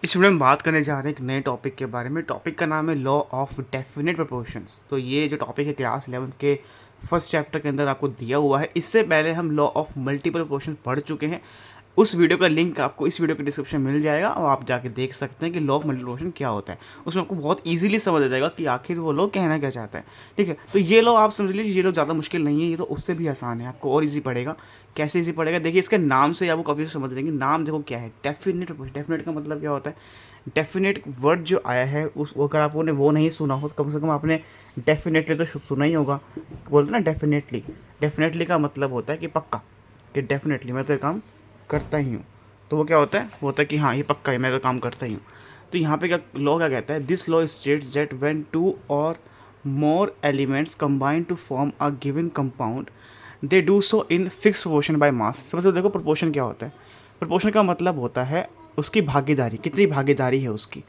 इस वीडियो में बात करने जा रहे हैं एक नए टॉपिक के बारे में। टॉपिक का नाम है लॉ ऑफ डेफिनेट प्रोपोर्शंस। तो ये जो टॉपिक है क्लास 11 के फर्स्ट चैप्टर के अंदर आपको दिया हुआ है। इससे पहले हम लॉ ऑफ मल्टीपल प्रोपोर्शन पढ़ चुके हैं। उस वीडियो का लिंक आपको इस वीडियो के डिस्क्रिप्शन में मिल जाएगा और आप जाके देख सकते हैं कि लॉ ऑफ मल्टीपल प्रोपोर्शन क्या होता है। उसमें आपको बहुत ईजिली समझ आ जाएगा कि आखिर वो लॉ कहना क्या चाहता है। ठीक है, तो ये लॉ आप समझ लीजिए, ये लॉ ज़्यादा मुश्किल नहीं है, ये तो उससे भी आसान है, आपको और ईजी पड़ेगा। कैसे ईजी पड़ेगा, देखिए इसके नाम से आपको काफ़ी समझ लेंगे। नाम देखो क्या है, डेफिनेट प्रोपोर्शन। डेफिनेट का मतलब क्या होता है, डेफिनेट वर्ड जो आया है उस, अगर आपने वो नहीं सुना हो तो कम से कम आपने डेफिनेटली तो सुना ही होगा। बोलते ना डेफिनेटली, डेफिनेटली का मतलब होता है कि पक्का, कि डेफिनेटली मैं तो ये काम करता ही हूँ। तो वो क्या होता है, वो होता है कि हाँ ये पक्का है, मैं तो काम करता ही हूँ। तो यहाँ पे क्या लॉ क्या कहता है, this law states that when two or more elements combine to form a given compound they do so in fix proportion by mass. सबसे देखो प्रोपोर्शन क्या होता है। प्रोपोर्शन का मतलब होता है उसकी भागीदारी, कितनी भागीदारी है उसकी।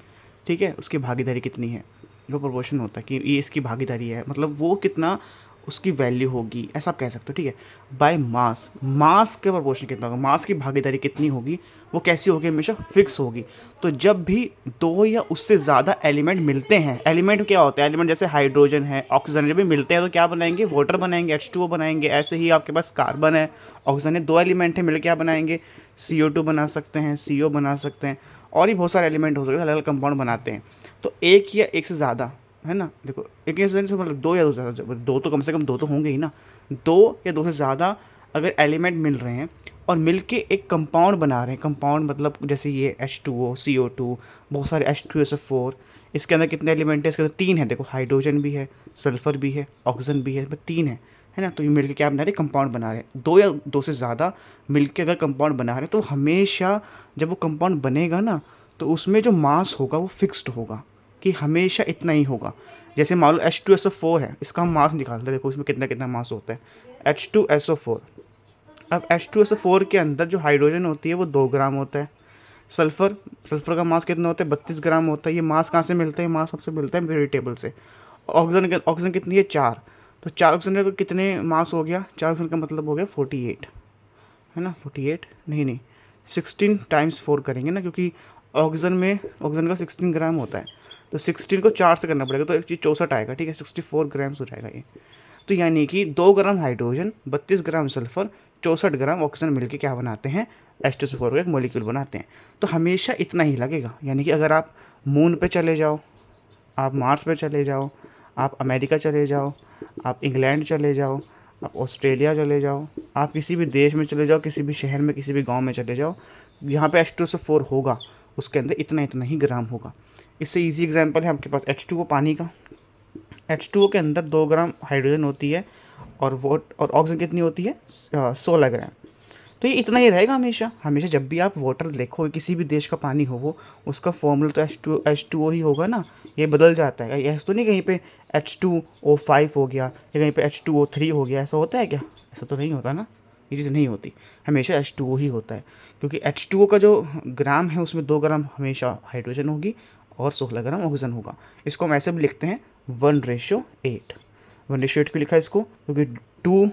ठीक है, उसकी भागीदारी कितनी है, वो प्रोपोर्शन होता है कि ये इसकी भागीदारी है, मतलब वो कितना उसकी वैल्यू होगी, ऐसा आप कह सकते हो। ठीक है, बाय मास, मास के प्रोपोर्शन कितना होगा, मास की भागीदारी कितनी होगी, वो कैसी होगी, हमेशा फिक्स होगी। तो जब भी दो या उससे ज़्यादा एलिमेंट मिलते हैं, एलिमेंट क्या होता है, एलिमेंट जैसे हाइड्रोजन है, ऑक्सीजन, जब भी मिलते हैं तो क्या बनाएंगे, वाटर बनाएंगे, H2O बनाएंगे। ऐसे ही आपके पास कार्बन है, ऑक्सीजन है, दो एलिमेंट है, मिलकर क्या बनाएंगे, CO2 बना सकते हैं, CO बना सकते हैं, और भी बहुत सारे एलिमेंट हो सकते हैं, अलग अलग कंपाउंड बनाते हैं। तो एक या एक से ज़्यादा है ना, देखो एक या से मतलब दो या दो से ज़्यादा, दो तो कम से कम दो तो होंगे ही ना। दो या दो से ज़्यादा अगर एलिमेंट मिल रहे हैं और मिलके एक कंपाउंड बना रहे हैं, कंपाउंड मतलब जैसे ये H2O, CO2, बहुत सारे H2SO4, इसके अंदर कितने एलिमेंट है, इसके अंदर तीन है, देखो हाइड्रोजन भी है, सल्फर भी है, ऑक्सीजन भी है, बस तीन है ना। तो ये मिलके क्या बना रहे हैं, कंपाउंड बना रहे हैं। दो या दो से ज़्यादा मिलके अगर कंपाउंड बना रहे हैं तो हमेशा जब वो कंपाउंड बनेगा ना, तो उसमें जो मास होगा वो फिक्स्ड होगा, कि हमेशा इतना ही होगा। जैसे मान लो H2SO4 है, इसका हम मास निकालते हैं, देखो इसमें कितना कितना मास होता है, H2SO4। अब H2SO4 के अंदर जो हाइड्रोजन होती है वो 2 ग्राम होता है। सल्फ़र, सल्फ़र का मास कितना होता है, 32 ग्राम होता है। ये मास कहाँ से मिलता है, मास सबसे मिलता है वेरिटेबल से। ऑक्सीजन, ऑक्सीजन कितनी है, 4। तो 4 ऑक्सीजन है तो कितने मास हो गया, 4 ऑक्सीजन का मतलब हो गया 48, है ना। 48 नहीं नहीं, 16 टाइम्स 4 करेंगे ना, क्योंकि ऑक्सीजन में, ऑक्सीजन का 16 ग्राम होता है, तो 16 को 4 से करना पड़ेगा, तो एक चीज़ 64 आएगा। ठीक है, 64 ग्राम्स हो जाएगा ये। तो यानी कि 2 ग्राम हाइड्रोजन, 32 ग्राम सल्फर, 64 ग्राम ऑक्सीजन मिलकर क्या बनाते हैं, H2SO4 का एक मॉलिक्यूल बनाते हैं। तो हमेशा इतना ही लगेगा। यानी कि अगर आप मून पे चले जाओ, आप मार्स पे चले जाओ, आप अमेरिका चले जाओ, आप इंग्लैंड चले जाओ, आप ऑस्ट्रेलिया चले जाओ, आप किसी भी देश में चले जाओ, किसी भी शहर में, किसी भी गांव में चले जाओ, यहाँ पे H2SO4 होगा, उसके अंदर इतना इतना ही ग्राम होगा। इससे इजी एग्जांपल है आपके पास H2O, पानी का। H2O के अंदर 2 ग्राम हाइड्रोजन होती है, और वो और ऑक्सीजन कितनी होती है, 16 ग्राम। तो ये इतना ही रहेगा हमेशा। हमेशा जब भी आप वाटर देखोगे, किसी भी देश का पानी हो, वो उसका फॉर्मूला तो H2O ही होगा ना। ये बदल जाता है, ऐसा तो नहीं कहीं पे H2O5 हो गया या कहीं पे H2O3 हो गया, ऐसा होता है क्या, ऐसा तो नहीं होता ना। ये चीज़ नहीं होती, हमेशा H2O ही होता है, क्योंकि H2O का जो ग्राम है उसमें 2 ग्राम हमेशा हाइड्रोजन होगी और 16 ग्राम ऑक्सीजन होगा। इसको हम ऐसे भी लिखते हैं 1:8। 1:8 क्यों लिखा है इसको, क्योंकि 2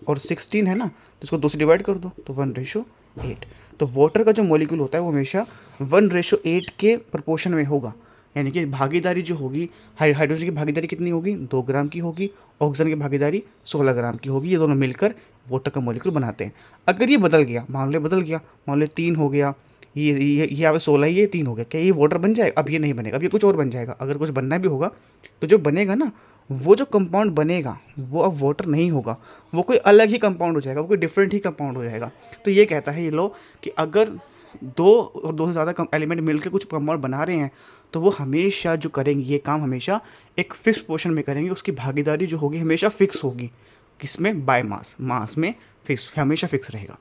और 16 है ना, तो इसको 2 से डिवाइड कर दो तो 1:8। तो वाटर का जो मॉलिक्यूल होता है वो हमेशा 1:8 के प्रपोर्शन में होगा। यानी कि भागीदारी जो होगी, हाइड्रोजन की भागीदारी कितनी होगी, 2 ग्राम की होगी, ऑक्सीजन की भागीदारी 16 ग्राम की होगी। ये दोनों मिलकर वाटर का मॉलिक्यूल बनाते हैं। अगर ये बदल गया, मान लो बदल गया, मान लो 3 हो गया, ये यहाँ पे 16 है, ये 3 हो गया, क्या ये वाटर बन जाएगा, अब ये नहीं बनेगा, अब ये कुछ और बन जाएगा। अगर कुछ बनना भी होगा तो जो बनेगा ना, वो जो कंपाउंड बनेगा वो अब वाटर नहीं होगा, वो कोई अलग ही कंपाउंड हो जाएगा, वो कोई डिफरेंट ही कंपाउंड हो जाएगा। तो ये कहता है ये लो कि अगर दो और दो से ज़्यादा एलिमेंट मिलकर कुछ कंपाउंड बना रहे हैं, तो वो हमेशा जो करेंगे ये काम हमेशा एक फिक्स पोर्शन में करेंगे, उसकी भागीदारी जो होगी हमेशा फिक्स होगी। किसमें, बाय मास, मास में फिक्स, हमेशा फिक्स रहेगा।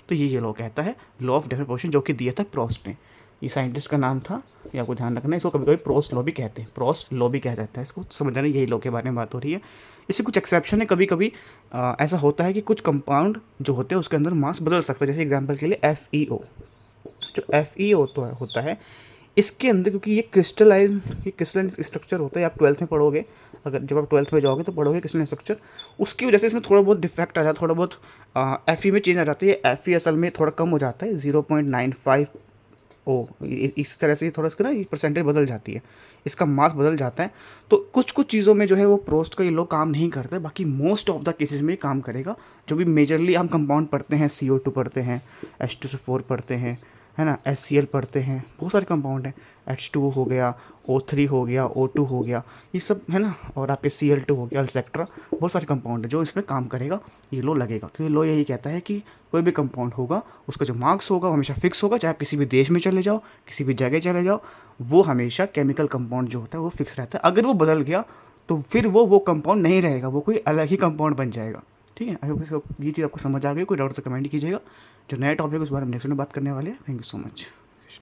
तो ये लॉ कहता है लॉ ऑफ डेफिनेट पोर्शन, जो कि दिया था प्रोस्ट ने। ये साइंटिस्ट का नाम था, ये आपको ध्यान रखना है। इसको कभी कभी प्रोस्ट लॉ भी कहते हैं, प्रोस्ट लॉ भी कहा जाता है इसको, समझना यही लॉ के बारे में बात हो रही है। इससे कुछ एक्सेप्शन है, कभी कभी ऐसा होता है कि कुछ कंपाउंड जो होते हैं उसके अंदर मास बदल सकता है। जैसे एग्जांपल के लिए FeO, जो FeO तो होता है, इसके अंदर क्योंकि ये क्रिस्टलाइन स्ट्रक्चर होता है, आप 12th में पढ़ोगे, अगर जब आप 12th में जाओगे तो पढ़ोगे क्रिस्टलाइन स्ट्रक्चर, उसकी वजह से इसमें थोड़ा बहुत डिफेक्ट आ जाता है, थोड़ा बहुत Fe में चेंज आ जाती है। Fe असल में थोड़ा कम हो जाता है, 0.95 इस तरह से थोड़ा इसका ना ये परसेंटेज बदल जाती है, इसका मास बदल जाता है। तो कुछ कुछ चीज़ों में जो है वो प्रोस्ट का ये लॉ काम नहीं करता है, बाकी मोस्ट ऑफ द केसेस में ये काम करेगा। जो भी मेजरली हम कंपाउंड पढ़ते हैं, CO2 पढ़ते हैं, H2SO4 पढ़ते हैं, है ना, HCl पढ़ते हैं, बहुत सारे कंपाउंड हैं, H2O हो गया, O3 हो गया, O2 हो गया, ये सब है ना, और आपके Cl2 हो गया, एक्सेट्रा, बहुत सारे कंपाउंड है जो इसमें काम करेगा, ये लो लगेगा। क्योंकि लो यही कहता है कि कोई भी कंपाउंड होगा उसका जो मार्क्स होगा वो हमेशा फिक्स होगा, चाहे आप किसी भी देश में चले जाओ, किसी भी जगह चले जाओ, वो हमेशा केमिकल कंपाउंड जो होता है वो फिक्स रहता है। अगर वो बदल गया तो फिर वो कंपाउंड नहीं रहेगा, वो कोई अलग ही कंपाउंड बन जाएगा। ठीक है, आई होप इसको ये चीज़ आपको समझ आ गई। कोई डाउट तो कमेंट कीजिएगा। जो नया टॉपिक है उस बारे में नेक्स्ट में बात करने वाले हैं। Thank you so much.